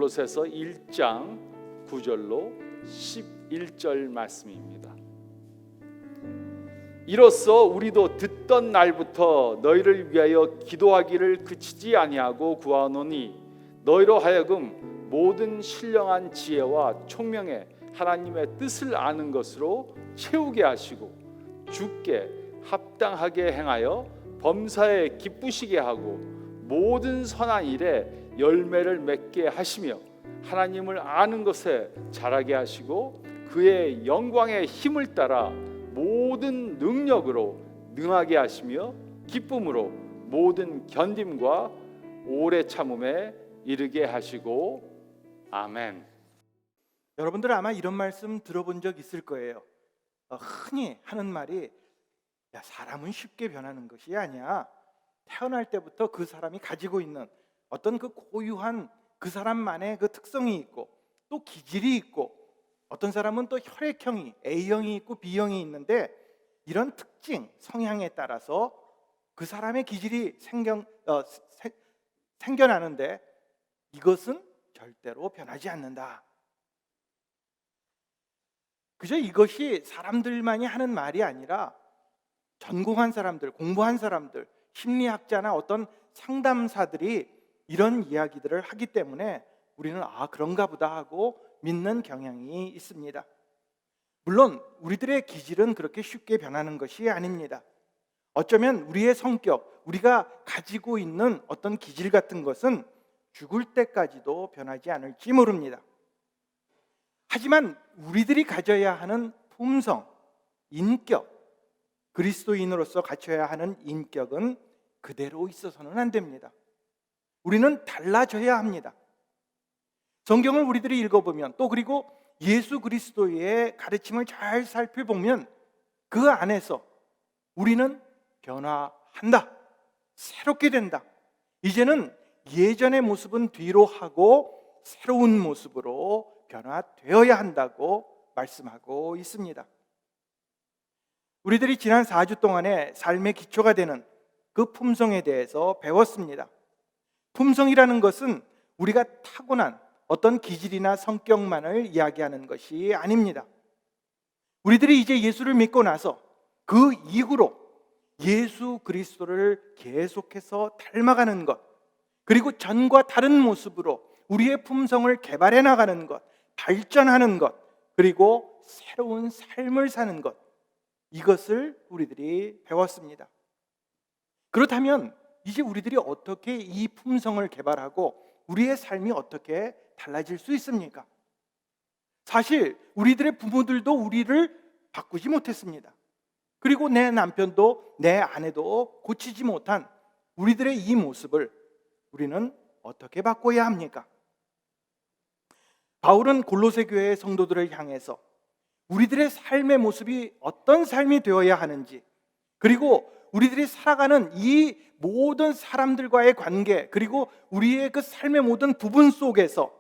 골로새서 1장 9절로 11절 말씀입니다. 이로써 우리도 듣던 날부터 너희를 위하여 기도하기를 그치지 아니하고 구하노니 너희로 하여금 모든 신령한 지혜와 총명에 하나님의 뜻을 아는 것으로 채우게 하시고 주께 합당하게 행하여 범사에 기쁘시게 하고 모든 선한 일에 열매를 맺게 하시며 하나님을 아는 것에 자라게 하시고 그의 영광의 힘을 따라 모든 능력으로 능하게 하시며 기쁨으로 모든 견딤과 오래 참음에 이르게 하시고 아멘. 여러분들 아마 이런 말씀 들어본 적 있을 거예요. 흔히 하는 말이 야, 사람은 쉽게 변하는 것이 아니야. 태어날 때부터 그 사람이 가지고 있는 어떤 그 고유한 그 사람만의 그 특성이 있고 또 기질이 있고 어떤 사람은 또 혈액형이 A형이 있고 B형이 있는데 이런 특징, 성향에 따라서 그 사람의 기질이 생겨나는데 이것은 절대로 변하지 않는다. 그저 이것이 사람들만이 하는 말이 아니라 전공한 사람들, 공부한 사람들, 심리학자나 어떤 상담사들이 이런 이야기들을 하기 때문에 우리는 그런가 보다 하고 믿는 경향이 있습니다. 물론 우리들의 기질은 그렇게 쉽게 변하는 것이 아닙니다. 어쩌면 우리의 성격, 우리가 가지고 있는 어떤 기질 같은 것은 죽을 때까지도 변하지 않을지 모릅니다. 하지만 우리들이 가져야 하는 품성, 인격, 그리스도인으로서 갖춰야 하는 인격은 그대로 있어서는 안 됩니다. 우리는 달라져야 합니다. 성경을 우리들이 읽어보면 또 그리고 예수 그리스도의 가르침을 잘 살펴보면 그 안에서 우리는 변화한다. 새롭게 된다. 이제는 예전의 모습은 뒤로 하고 새로운 모습으로 변화되어야 한다고 말씀하고 있습니다. 우리들이 지난 4주 동안에 삶의 기초가 되는 그 품성에 대해서 배웠습니다. 품성이라는 것은 우리가 타고난 어떤 기질이나 성격만을 이야기하는 것이 아닙니다. 우리들이 이제 예수를 믿고 나서 그 이후로 예수 그리스도를 계속해서 닮아가는 것, 그리고 전과 다른 모습으로 우리의 품성을 개발해 나가는 것, 발전하는 것, 그리고 새로운 삶을 사는 것, 이것을 우리들이 배웠습니다. 그렇다면 이제 우리들이 어떻게 이 품성을 개발하고 우리의 삶이 어떻게 달라질 수 있습니까? 사실 우리들의 부모들도 우리를 바꾸지 못했습니다. 그리고 내 남편도 내 아내도 고치지 못한 우리들의 이 모습을 우리는 어떻게 바꿔야 합니까? 바울은 골로새 교회의 성도들을 향해서 우리들의 삶의 모습이 어떤 삶이 되어야 하는지, 그리고 우리들이 살아가는 이 모든 사람들과의 관계, 그리고 우리의 그 삶의 모든 부분 속에서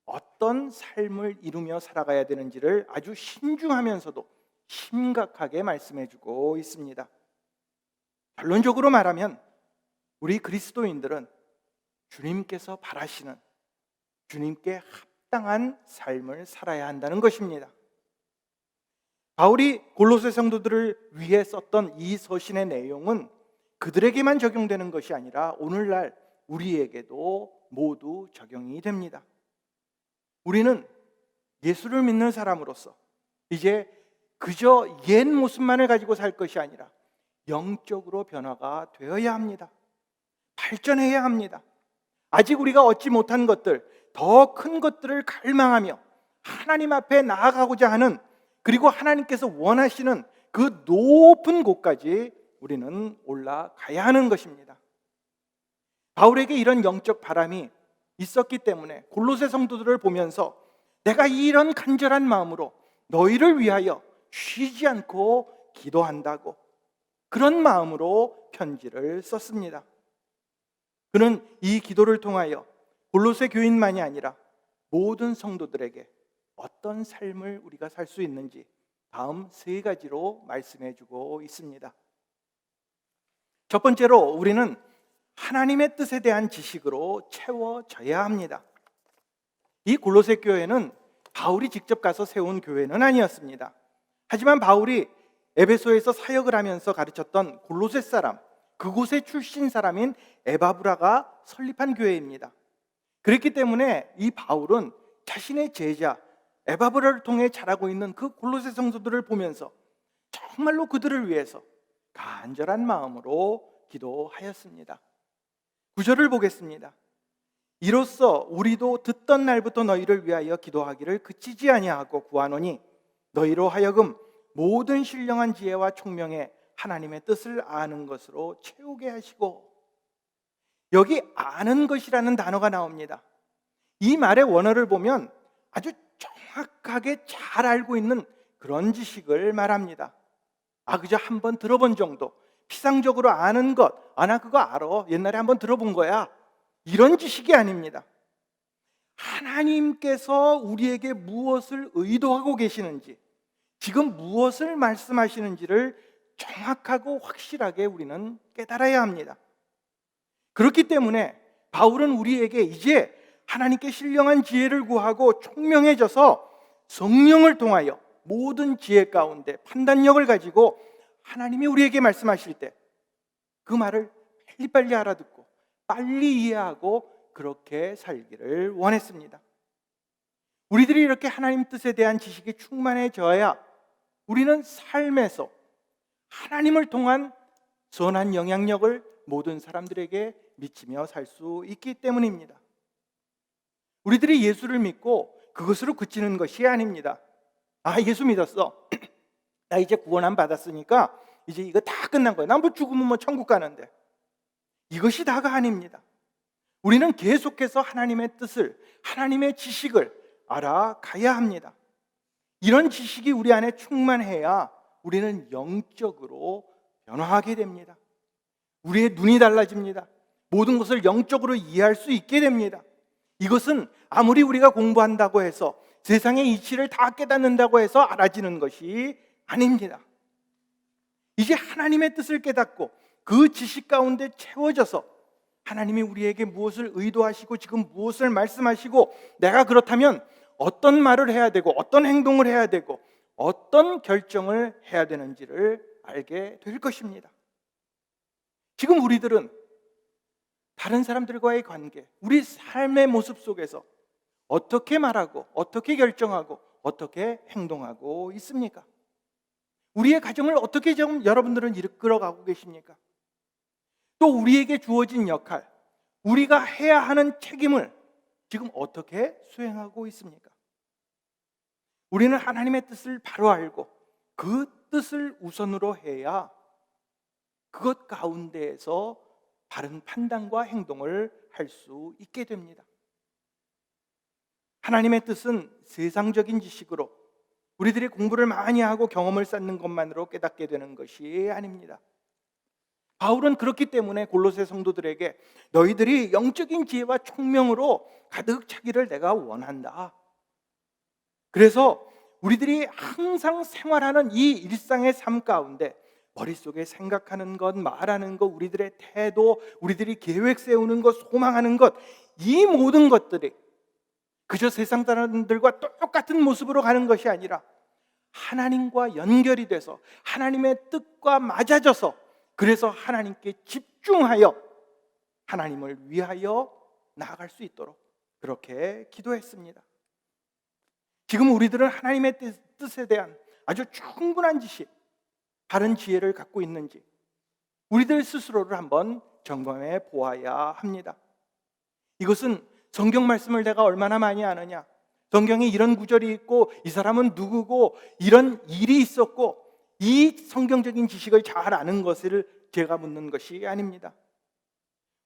어떤 삶을 이루며 살아가야 되는지를 아주 신중하면서도 심각하게 말씀해주고 있습니다. 결론적으로 말하면 우리 그리스도인들은 주님께서 바라시는, 주님께 합당한 삶을 살아야 한다는 것입니다. 바울이 골로새 성도들을 위해 썼던 이 서신의 내용은 그들에게만 적용되는 것이 아니라 오늘날 우리에게도 모두 적용이 됩니다. 우리는 예수를 믿는 사람으로서 이제 그저 옛 모습만을 가지고 살 것이 아니라 영적으로 변화가 되어야 합니다. 발전해야 합니다. 아직 우리가 얻지 못한 것들, 더 큰 것들을 갈망하며 하나님 앞에 나아가고자 하는, 그리고 하나님께서 원하시는 그 높은 곳까지 우리는 올라가야 하는 것입니다. 바울에게 이런 영적 바람이 있었기 때문에 골로새 성도들을 보면서 내가 이런 간절한 마음으로 너희를 위하여 쉬지 않고 기도한다고, 그런 마음으로 편지를 썼습니다. 그는 이 기도를 통하여 골로새 교인만이 아니라 모든 성도들에게 어떤 삶을 우리가 살 수 있는지 다음 3가지로 말씀해 주고 있습니다. 첫 번째로 우리는 하나님의 뜻에 대한 지식으로 채워져야 합니다. 이 골로새 교회는 바울이 직접 가서 세운 교회는 아니었습니다. 하지만 바울이 에베소에서 사역을 하면서 가르쳤던 골로새 사람, 그곳의 출신 사람인 에바브라가 설립한 교회입니다. 그렇기 때문에 이 바울은 자신의 제자 에바브라를 통해 자라고 있는 그 골로새 성도들을 보면서 정말로 그들을 위해서 간절한 마음으로 기도하였습니다. 9절을 보겠습니다. 이로써 우리도 듣던 날부터 너희를 위하여 기도하기를 그치지 아니하고 구하노니 너희로 하여금 모든 신령한 지혜와 총명에 하나님의 뜻을 아는 것으로 채우게 하시고, 여기 아는 것이라는 단어가 나옵니다. 이 말의 원어를 보면 아주 정확하게 잘 알고 있는 그런 지식을 말합니다. 그저 한번 들어본 정도, 피상적으로 아는 것, 나 그거 알아, 옛날에 한번 들어본 거야, 이런 지식이 아닙니다. 하나님께서 우리에게 무엇을 의도하고 계시는지, 지금 무엇을 말씀하시는지를 정확하고 확실하게 우리는 깨달아야 합니다. 그렇기 때문에 바울은 우리에게 이제 하나님께 신령한 지혜를 구하고 총명해져서 성령을 통하여 모든 지혜 가운데 판단력을 가지고 하나님이 우리에게 말씀하실 때 그 말을 빨리빨리 알아듣고 빨리 이해하고 그렇게 살기를 원했습니다. 우리들이 이렇게 하나님 뜻에 대한 지식이 충만해져야 우리는 삶에서 하나님을 통한 선한 영향력을 모든 사람들에게 미치며 살 수 있기 때문입니다. 우리들이 예수를 믿고 그것으로 그치는 것이 아닙니다. 예수 믿었어. 나 이제 구원함 받았으니까 이제 이거 다 끝난 거야. 나 뭐 죽으면 천국 가는데. 이것이 다가 아닙니다. 우리는 계속해서 하나님의 뜻을, 하나님의 지식을 알아가야 합니다. 이런 지식이 우리 안에 충만해야 우리는 영적으로 변화하게 됩니다. 우리의 눈이 달라집니다. 모든 것을 영적으로 이해할 수 있게 됩니다. 이것은 아무리 우리가 공부한다고 해서 세상의 이치를 다 깨닫는다고 해서 알아지는 것이 아닙니다. 이제 하나님의 뜻을 깨닫고 그 지식 가운데 채워져서 하나님이 우리에게 무엇을 의도하시고 지금 무엇을 말씀하시고 내가 그렇다면 어떤 말을 해야 되고 어떤 행동을 해야 되고 어떤 결정을 해야 되는지를 알게 될 것입니다. 지금 우리들은 다른 사람들과의 관계, 우리 삶의 모습 속에서 어떻게 말하고 어떻게 결정하고 어떻게 행동하고 있습니까? 우리의 가정을 어떻게 지금 여러분들은 이끌어가고 계십니까? 또 우리에게 주어진 역할, 우리가 해야 하는 책임을 지금 어떻게 수행하고 있습니까? 우리는 하나님의 뜻을 바로 알고 그 뜻을 우선으로 해야 그것 가운데에서 바른 판단과 행동을 할 수 있게 됩니다. 하나님의 뜻은 세상적인 지식으로 우리들이 공부를 많이 하고 경험을 쌓는 것만으로 깨닫게 되는 것이 아닙니다. 바울은 그렇기 때문에 골로새 성도들에게 너희들이 영적인 지혜와 총명으로 가득 차기를 내가 원한다. 그래서 우리들이 항상 생활하는 이 일상의 삶 가운데 머릿속에 생각하는 것, 말하는 것, 우리들의 태도, 우리들이 계획 세우는 것, 소망하는 것, 이 모든 것들이 그저 세상 사람들과 똑같은 모습으로 가는 것이 아니라 하나님과 연결이 돼서 하나님의 뜻과 맞아져서 그래서 하나님께 집중하여 하나님을 위하여 나아갈 수 있도록 그렇게 기도했습니다. 지금 우리들은 하나님의 뜻에 대한 아주 충분한 지식, 바른 지혜를 갖고 있는지 우리들 스스로를 한번 점검해 보아야 합니다. 이것은 성경 말씀을 내가 얼마나 많이 아느냐, 성경에 이런 구절이 있고 이 사람은 누구고 이런 일이 있었고 이 성경적인 지식을 잘 아는 것을 제가 묻는 것이 아닙니다.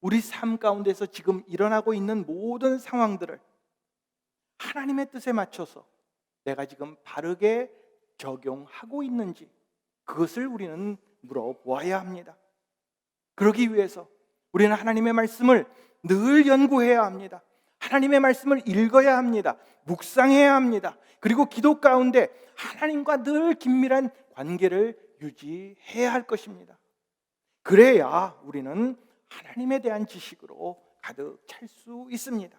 우리 삶 가운데서 지금 일어나고 있는 모든 상황들을 하나님의 뜻에 맞춰서 내가 지금 바르게 적용하고 있는지 그것을 우리는 물어보아야 합니다. 그러기 위해서 우리는 하나님의 말씀을 늘 연구해야 합니다. 하나님의 말씀을 읽어야 합니다. 묵상해야 합니다. 그리고 기도 가운데 하나님과 늘 긴밀한 관계를 유지해야 할 것입니다. 그래야 우리는 하나님에 대한 지식으로 가득 찰 수 있습니다.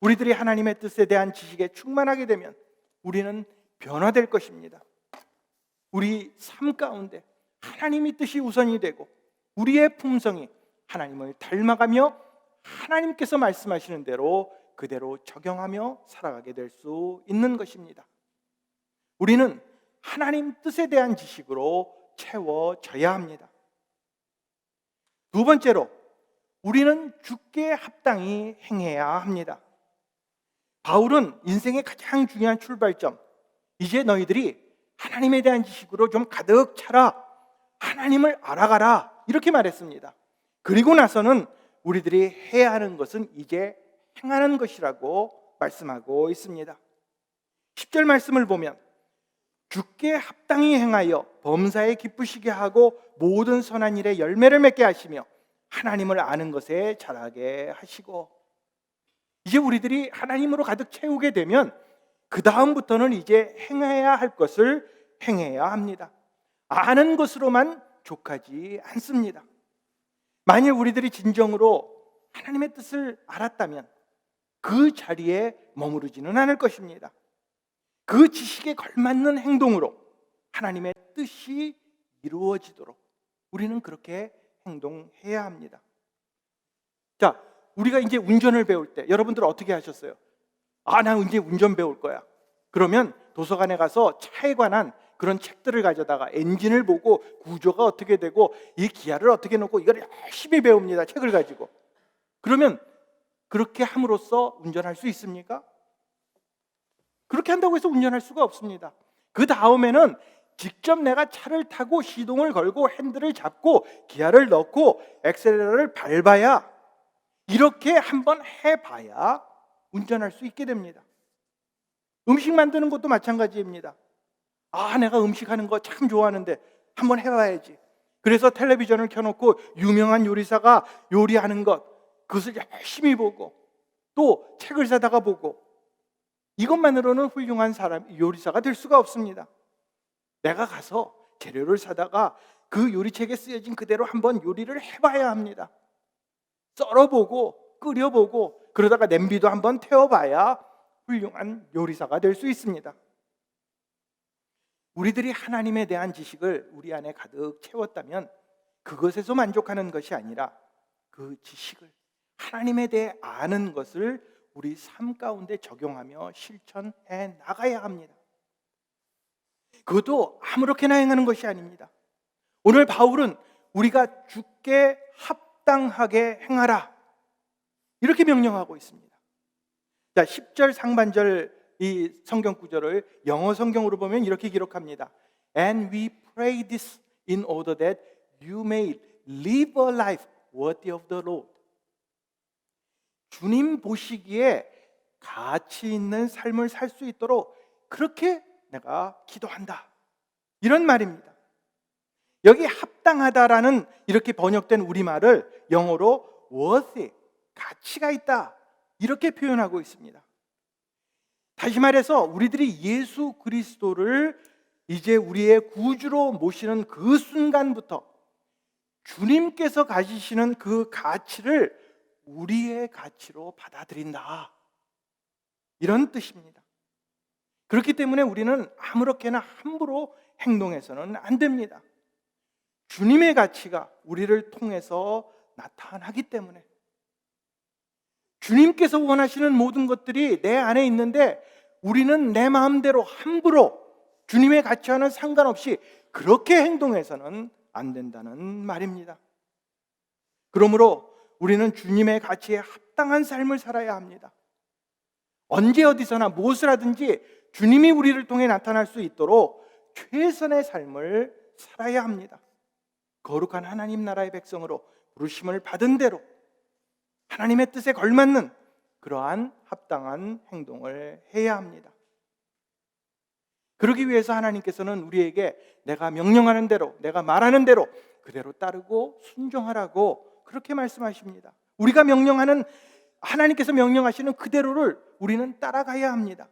우리들이 하나님의 뜻에 대한 지식에 충만하게 되면 우리는 변화될 것입니다. 우리 삶 가운데 하나님의 뜻이 우선이 되고 우리의 품성이 하나님을 닮아가며 하나님께서 말씀하시는 대로 그대로 적용하며 살아가게 될 수 있는 것입니다. 우리는 하나님 뜻에 대한 지식으로 채워져야 합니다. 두 번째로, 우리는 주께 합당히 행해야 합니다. 바울은 인생의 가장 중요한 출발점, 이제 너희들이 하나님에 대한 지식으로 좀 가득 차라, 하나님을 알아가라, 이렇게 말했습니다. 그리고 나서는 우리들이 해야 하는 것은 이제 행하는 것이라고 말씀하고 있습니다. 10절 말씀을 보면 주께 합당히 행하여 범사에 기쁘시게 하고 모든 선한 일에 열매를 맺게 하시며 하나님을 아는 것에 자라게 하시고, 이제 우리들이 하나님으로 가득 채우게 되면 그 다음부터는 이제 행해야 할 것을 행해야 합니다. 아는 것으로만 족하지 않습니다. 만일 우리들이 진정으로 하나님의 뜻을 알았다면 그 자리에 머무르지는 않을 것입니다. 그 지식에 걸맞는 행동으로 하나님의 뜻이 이루어지도록 우리는 그렇게 행동해야 합니다. 자, 우리가 이제 운전을 배울 때 여러분들 어떻게 하셨어요? 나 이제 운전 배울 거야. 그러면 도서관에 가서 차에 관한 그런 책들을 가져다가 엔진을 보고 구조가 어떻게 되고 이 기아를 어떻게 넣고 이걸 열심히 배웁니다. 책을 가지고. 그러면 그렇게 함으로써 운전할 수 있습니까? 그렇게 한다고 해서 운전할 수가 없습니다. 그 다음에는 직접 내가 차를 타고 시동을 걸고 핸들을 잡고 기아를 넣고 엑셀러를 밟아야, 이렇게 한번 해봐야 운전할 수 있게 됩니다. 음식 만드는 것도 마찬가지입니다. 내가 음식하는 거 참 좋아하는데 한번 해봐야지. 그래서 텔레비전을 켜놓고 유명한 요리사가 요리하는 것, 그것을 열심히 보고 또 책을 사다가 보고, 이것만으로는 훌륭한 요리사가 될 수가 없습니다. 내가 가서 재료를 사다가 그 요리책에 쓰여진 그대로 한번 요리를 해봐야 합니다. 썰어보고 끓여보고 그러다가 냄비도 한번 태워봐야 훌륭한 요리사가 될 수 있습니다. 우리들이 하나님에 대한 지식을 우리 안에 가득 채웠다면 그것에서 만족하는 것이 아니라 그 지식을, 하나님에 대해 아는 것을 우리 삶 가운데 적용하며 실천해 나가야 합니다. 그것도 아무렇게나 행하는 것이 아닙니다. 오늘 바울은 우리가 주께 합당하게 행하라, 이렇게 명령하고 있습니다. 자, 10절 상반절 이 성경 구절을 영어 성경으로 보면 이렇게 기록합니다. And we pray this in order that you may live a life worthy of the Lord. 주님 보시기에 가치 있는 삶을 살 수 있도록 그렇게 내가 기도한다, 이런 말입니다. 여기 합당하다라는 이렇게 번역된 우리말을 영어로 worthy, 가치가 있다, 이렇게 표현하고 있습니다. 다시 말해서 우리들이 예수 그리스도를 이제 우리의 구주로 모시는 그 순간부터 주님께서 가지시는 그 가치를 우리의 가치로 받아들인다, 이런 뜻입니다. 그렇기 때문에 우리는 아무렇게나 함부로 행동해서는 안 됩니다. 주님의 가치가 우리를 통해서 나타나기 때문에, 주님께서 원하시는 모든 것들이 내 안에 있는데 우리는 내 마음대로 함부로 주님의 가치와는 상관없이 그렇게 행동해서는 안 된다는 말입니다. 그러므로 우리는 주님의 가치에 합당한 삶을 살아야 합니다. 언제 어디서나 무엇을 하든지 주님이 우리를 통해 나타날 수 있도록 최선의 삶을 살아야 합니다. 거룩한 하나님 나라의 백성으로 부르심을 받은 대로 하나님의 뜻에 걸맞는 그러한 합당한 행동을 해야 합니다. 그러기 위해서 하나님께서는 우리에게 내가 명령하는 대로, 내가 말하는 대로 그대로 따르고 순종하라고 그렇게 말씀하십니다. 우리가 명령하는, 하나님께서 명령하시는 그대로를 우리는 따라가야 합니다.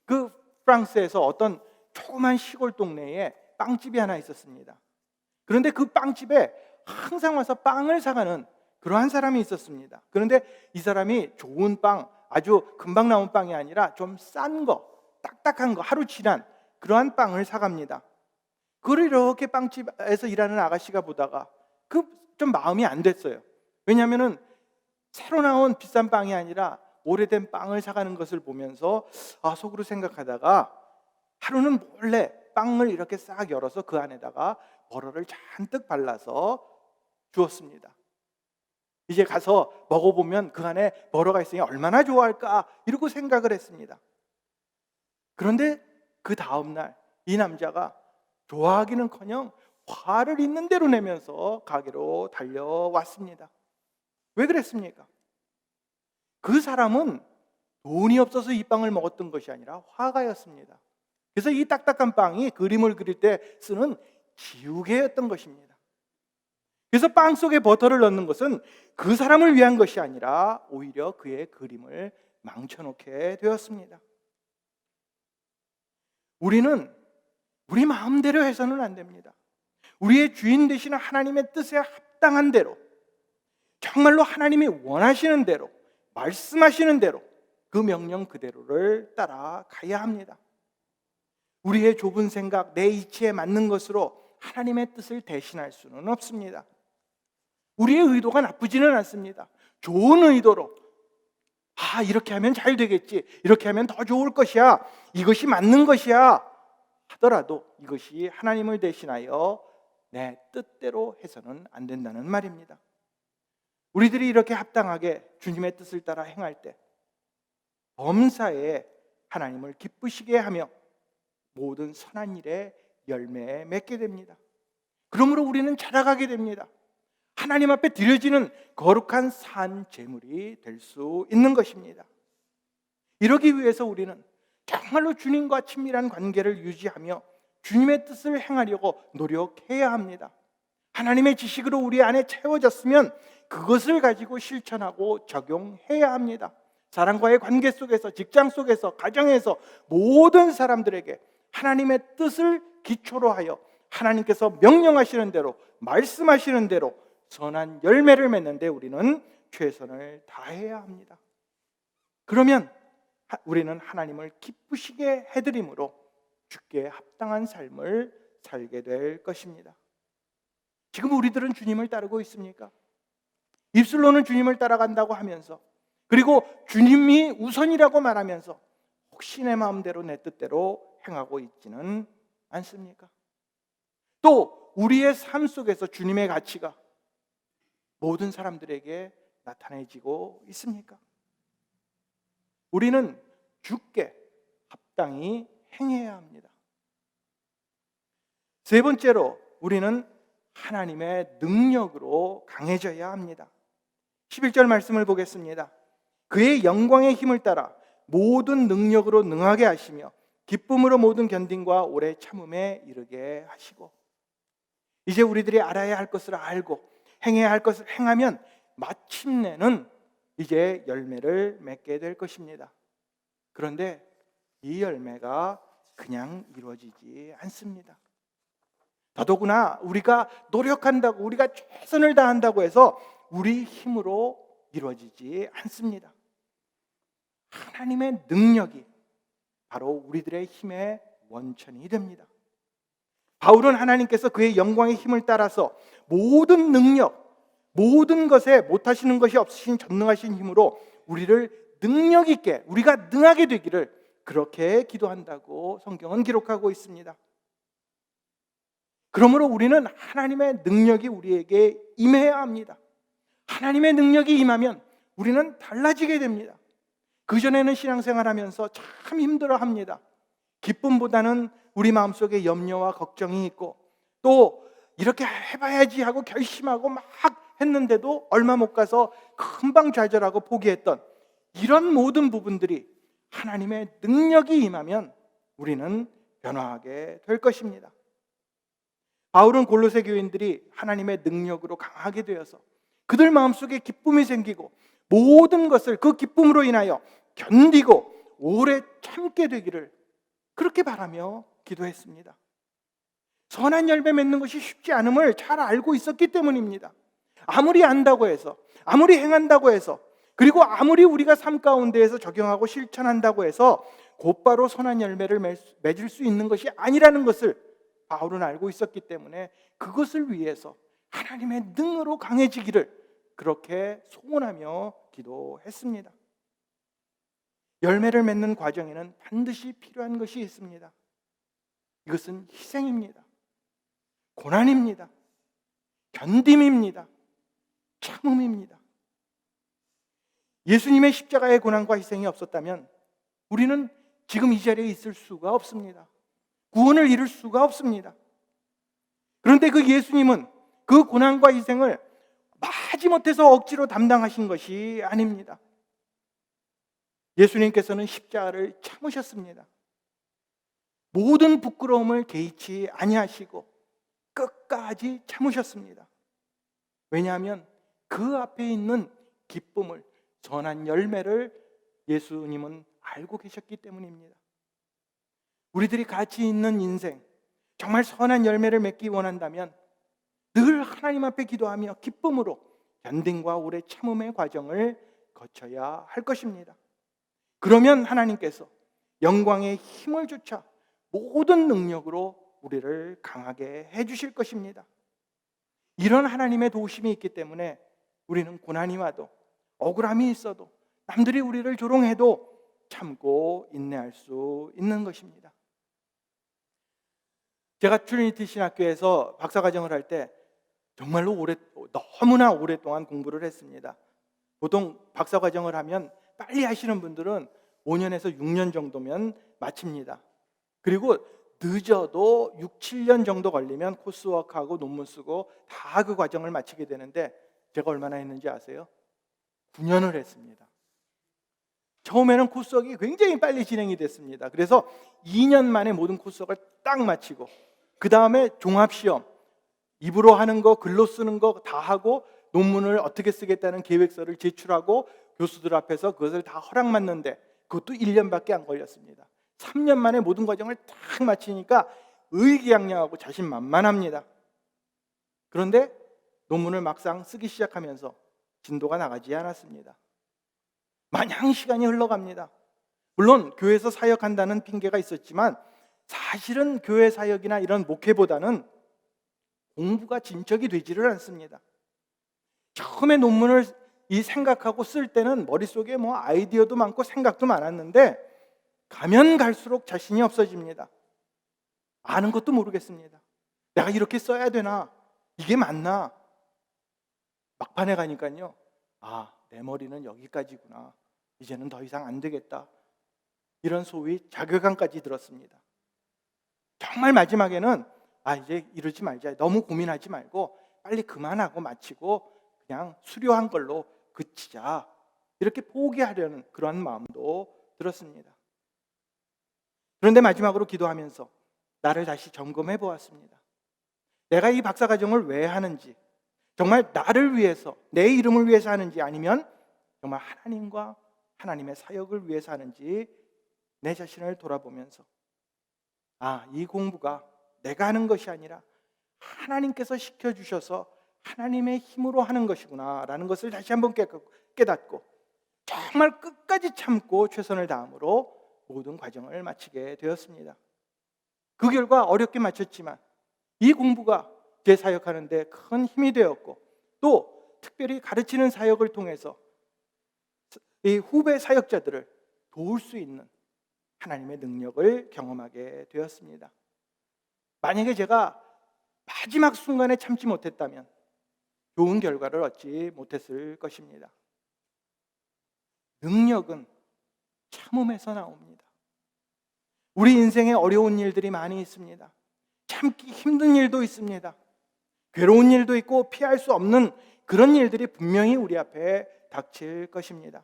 그 프랑스에서 어떤 조그만 시골 동네에 빵집이 하나 있었습니다. 그런데 그 빵집에 항상 와서 빵을 사가는 그러한 사람이 있었습니다. 그런데 이 사람이 좋은 빵, 아주 금방 나온 빵이 아니라 좀 싼 거, 딱딱한 거, 하루 지난 그러한 빵을 사갑니다. 그걸 이렇게 빵집에서 일하는 아가씨가 보다가 좀 마음이 안 됐어요. 왜냐하면은 새로 나온 비싼 빵이 아니라 오래된 빵을 사가는 것을 보면서 속으로 생각하다가 하루는 몰래 빵을 이렇게 싹 열어서 그 안에다가 버터를 잔뜩 발라서 주었습니다. 이제 가서 먹어보면 그 안에 버터가 있으니 얼마나 좋아할까 이러고 생각을 했습니다. 그런데 그 다음날 이 남자가 좋아하기는커녕 화를 있는 대로 내면서 가게로 달려왔습니다. 왜 그랬습니까? 그 사람은 돈이 없어서 이 빵을 먹었던 것이 아니라 화가였습니다. 그래서 이 딱딱한 빵이 그림을 그릴 때 쓰는 지우개였던 것입니다. 그래서 빵 속에 버터를 넣는 것은 그 사람을 위한 것이 아니라 오히려 그의 그림을 망쳐놓게 되었습니다. 우리는 우리 마음대로 해서는 안 됩니다. 우리의 주인 되시는 하나님의 뜻에 합당한 대로, 정말로 하나님이 원하시는 대로, 말씀하시는 대로 그 명령 그대로를 따라가야 합니다. 우리의 좁은 생각, 내 이치에 맞는 것으로 하나님의 뜻을 대신할 수는 없습니다. 우리의 의도가 나쁘지는 않습니다. 좋은 의도로 이렇게 하면 잘 되겠지, 이렇게 하면 더 좋을 것이야, 이것이 맞는 것이야 하더라도 이것이 하나님을 대신하여 내 뜻대로 해서는 안 된다는 말입니다. 우리들이 이렇게 합당하게 주님의 뜻을 따라 행할 때 범사에 하나님을 기쁘시게 하며 모든 선한 일에 열매에 맺게 됩니다. 그러므로 우리는 자라가게 됩니다. 하나님 앞에 드려지는 거룩한 산 제물이 될 수 있는 것입니다. 이러기 위해서 우리는 정말로 주님과 친밀한 관계를 유지하며 주님의 뜻을 행하려고 노력해야 합니다. 하나님의 지식으로 우리 안에 채워졌으면 그것을 가지고 실천하고 적용해야 합니다. 사람과의 관계 속에서, 직장 속에서, 가정에서 모든 사람들에게 하나님의 뜻을 기초로 하여 하나님께서 명령하시는 대로, 말씀하시는 대로 선한 열매를 맺는 데 우리는 최선을 다해야 합니다. 그러면 우리는 하나님을 기쁘시게 해드림으로 주께 합당한 삶을 살게 될 것입니다. 지금 우리들은 주님을 따르고 있습니까? 입술로는 주님을 따라간다고 하면서, 그리고 주님이 우선이라고 말하면서 혹시 내 마음대로 내 뜻대로 행하고 있지는 않습니까? 또 우리의 삶 속에서 주님의 가치가 모든 사람들에게 나타내지고 있습니까? 우리는 주께 합당히 행해야 합니다. 세 번째로 우리는 하나님의 능력으로 강해져야 합니다. 11절 말씀을 보겠습니다. 그의 영광의 힘을 따라 모든 능력으로 능하게 하시며 기쁨으로 모든 견딘과 오래 참음에 이르게 하시고. 이제 우리들이 알아야 할 것을 알고 행해야 할 것을 행하면 마침내는 이제 열매를 맺게 될 것입니다. 그런데 이 열매가 그냥 이루어지지 않습니다. 더더구나 우리가 노력한다고, 우리가 최선을 다한다고 해서 우리 힘으로 이루어지지 않습니다. 하나님의 능력이 바로 우리들의 힘의 원천이 됩니다. 바울은 하나님께서 그의 영광의 힘을 따라서 모든 능력, 모든 것에 못하시는 것이 없으신 전능하신 힘으로 우리를 능력 있게, 우리가 능하게 되기를 그렇게 기도한다고 성경은 기록하고 있습니다. 그러므로 우리는 하나님의 능력이 우리에게 임해야 합니다. 하나님의 능력이 임하면 우리는 달라지게 됩니다. 그전에는 신앙생활하면서 참 힘들어합니다. 기쁨보다는 우리 마음속에 염려와 걱정이 있고, 또 이렇게 해봐야지 하고 결심하고 막 했는데도 얼마 못 가서 금방 좌절하고 포기했던 이런 모든 부분들이 하나님의 능력이 임하면 우리는 변화하게 될 것입니다. 바울은 골로새 교인들이 하나님의 능력으로 강하게 되어서 그들 마음속에 기쁨이 생기고 모든 것을 그 기쁨으로 인하여 견디고 오래 참게 되기를 그렇게 바라며 기도했습니다. 선한 열매 맺는 것이 쉽지 않음을 잘 알고 있었기 때문입니다. 아무리 안다고 해서, 아무리 행한다고 해서, 그리고 아무리 우리가 삶 가운데에서 적용하고 실천한다고 해서 곧바로 선한 열매를 맺을 수 있는 것이 아니라는 것을 바울은 알고 있었기 때문에 그것을 위해서 하나님의 능으로 강해지기를 그렇게 소원하며 기도했습니다. 열매를 맺는 과정에는 반드시 필요한 것이 있습니다. 이것은 희생입니다. 고난입니다. 견딤입니다. 참음입니다. 예수님의 십자가의 고난과 희생이 없었다면 우리는 지금 이 자리에 있을 수가 없습니다. 구원을 이룰 수가 없습니다. 그런데 그 예수님은 그 고난과 희생을 마지못해서 억지로 담당하신 것이 아닙니다. 예수님께서는 십자가를 참으셨습니다. 모든 부끄러움을 개의치 아니하시고 끝까지 참으셨습니다. 왜냐하면 그 앞에 있는 기쁨을, 선한 열매를 예수님은 알고 계셨기 때문입니다. 우리들이 가치 있는 인생, 정말 선한 열매를 맺기 원한다면 늘 하나님 앞에 기도하며 기쁨으로 견딤과 오래 참음의 과정을 거쳐야 할 것입니다. 그러면 하나님께서 영광의 힘을 쫓아 모든 능력으로 우리를 강하게 해주실 것입니다. 이런 하나님의 도우심이 있기 때문에 우리는 고난이 와도, 억울함이 있어도, 남들이 우리를 조롱해도 참고 인내할 수 있는 것입니다. 제가 트리니티 신학교에서 박사과정을 할 때 정말로 너무나 오랫동안 공부를 했습니다. 보통 박사과정을 하면 빨리 하시는 분들은 5년에서 6년 정도면 마칩니다. 그리고 늦어도 6, 7년 정도 걸리면 코스워크하고 논문 쓰고 다 그 과정을 마치게 되는데 제가 얼마나 했는지 아세요? 9년을 했습니다. 처음에는 코스워크가 굉장히 빨리 진행이 됐습니다. 그래서 2년 만에 모든 코스워크를 딱 마치고 그 다음에 종합시험, 입으로 하는 거, 글로 쓰는 거 다 하고 논문을 어떻게 쓰겠다는 계획서를 제출하고 교수들 앞에서 그것을 다 허락받는데 그것도 1년밖에 안 걸렸습니다. 3년 만에 모든 과정을 딱 마치니까 의기양양하고 자신만만합니다. 그런데 논문을 막상 쓰기 시작하면서 진도가 나가지 않았습니다. 마냥 시간이 흘러갑니다. 물론 교회에서 사역한다는 핑계가 있었지만 사실은 교회 사역이나 이런 목회보다는 공부가 진척이 되지를 않습니다. 처음에 논문을 생각하고 쓸 때는 머릿속에 아이디어도 많고 생각도 많았는데 가면 갈수록 자신이 없어집니다. 아는 것도 모르겠습니다. 내가 이렇게 써야 되나? 이게 맞나? 막판에 가니까요, 내 머리는 여기까지구나. 이제는 더 이상 안 되겠다. 이런 소위 자괴감까지 들었습니다. 정말 마지막에는 이제 이러지 말자. 너무 고민하지 말고 빨리 그만하고 마치고 그냥 수료한 걸로 그치자. 이렇게 포기하려는 그런 마음도 들었습니다. 그런데 마지막으로 기도하면서 나를 다시 점검해 보았습니다. 내가 이 박사과정을 왜 하는지, 정말 나를 위해서, 내 이름을 위해서 하는지, 아니면 정말 하나님과 하나님의 사역을 위해서 하는지 내 자신을 돌아보면서 이 공부가 내가 하는 것이 아니라 하나님께서 시켜주셔서 하나님의 힘으로 하는 것이구나 라는 것을 다시 한번 깨닫고 정말 끝까지 참고 최선을 다함으로 모든 과정을 마치게 되었습니다. 그 결과 어렵게 마쳤지만 이 공부가 제 사역하는 데 큰 힘이 되었고, 또 특별히 가르치는 사역을 통해서 이 후배 사역자들을 도울 수 있는 하나님의 능력을 경험하게 되었습니다. 만약에 제가 마지막 순간에 참지 못했다면 좋은 결과를 얻지 못했을 것입니다. 능력은 참음에서 나옵니다. 우리 인생에 어려운 일들이 많이 있습니다. 참기 힘든 일도 있습니다. 괴로운 일도 있고 피할 수 없는 그런 일들이 분명히 우리 앞에 닥칠 것입니다.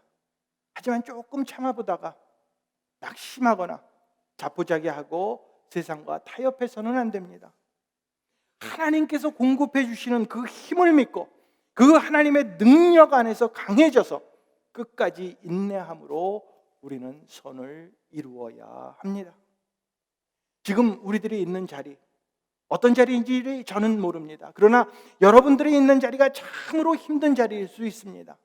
하지만 조금 참아보다가 낙심하거나 자포자기하고 세상과 타협해서는 안 됩니다. 하나님께서 공급해 주시는 그 힘을 믿고 그 하나님의 능력 안에서 강해져서 끝까지 인내함으로 우리는 선을 이루어야 합니다. 지금 우리들이 있는 자리, 어떤 자리인지 저는 모릅니다. 그러나 여러분들이 있는 자리가 참으로 힘든 자리일 수 있습니다.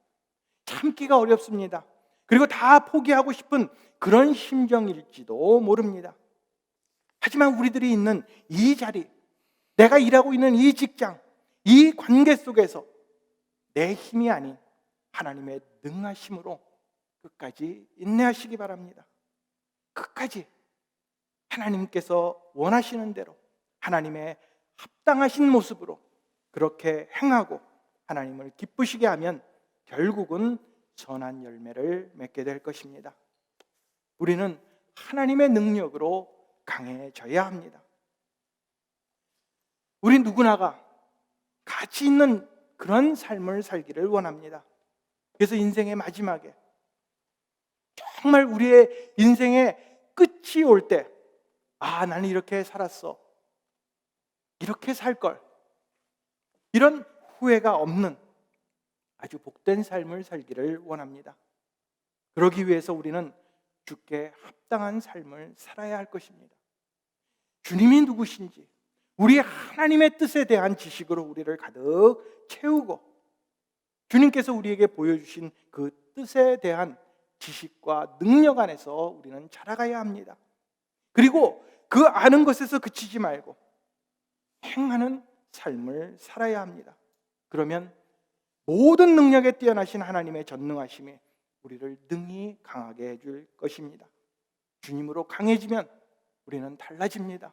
참기가 어렵습니다. 그리고 다 포기하고 싶은 그런 심정일지도 모릅니다. 하지만 우리들이 있는 이 자리, 내가 일하고 있는 이 직장, 이 관계 속에서 내 힘이 아닌 하나님의 능하심으로 끝까지 인내하시기 바랍니다. 끝까지 하나님께서 원하시는 대로 하나님의 합당하신 모습으로 그렇게 행하고 하나님을 기쁘시게 하면 결국은 선한 열매를 맺게 될 것입니다. 우리는 하나님의 능력으로 강해져야 합니다. 우리 누구나가 가치 있는 그런 삶을 살기를 원합니다. 그래서 인생의 마지막에 정말 우리의 인생의 끝이 올 때, 나는 이렇게 살았어, 이렇게 살 걸, 이런 후회가 없는 아주 복된 삶을 살기를 원합니다. 그러기 위해서 우리는 주께 합당한 삶을 살아야 할 것입니다. 주님이 누구신지 우리 하나님의 뜻에 대한 지식으로 우리를 가득 채우고 주님께서 우리에게 보여주신 그 뜻에 대한 지식과 능력 안에서 우리는 자라가야 합니다. 그리고 그 아는 것에서 그치지 말고 행하는 삶을 살아야 합니다. 그러면 모든 능력에 뛰어나신 하나님의 전능하심이 우리를 능히 강하게 해줄 것입니다. 주님으로 강해지면 우리는 달라집니다.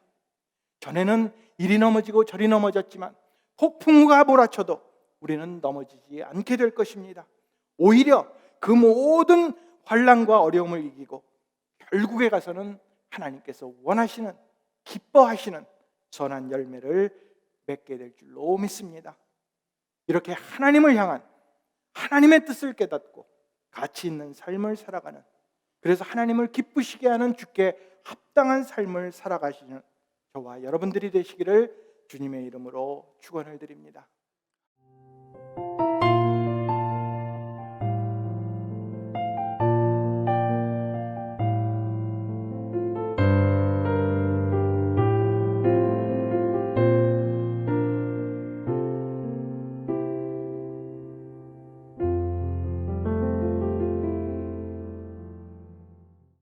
전에는 이리 넘어지고 저리 넘어졌지만 폭풍우가 몰아쳐도 우리는 넘어지지 않게 될 것입니다. 오히려 그 모든 환난과 어려움을 이기고 결국에 가서는 하나님께서 원하시는, 기뻐하시는 선한 열매를 맺게 될 줄로 믿습니다. 이렇게 하나님을 향한 하나님의 뜻을 깨닫고 가치 있는 삶을 살아가는, 그래서 하나님을 기쁘시게 하는 주께 합당한 삶을 살아가시는 저와 여러분들이 되시기를 주님의 이름으로 축원을 드립니다.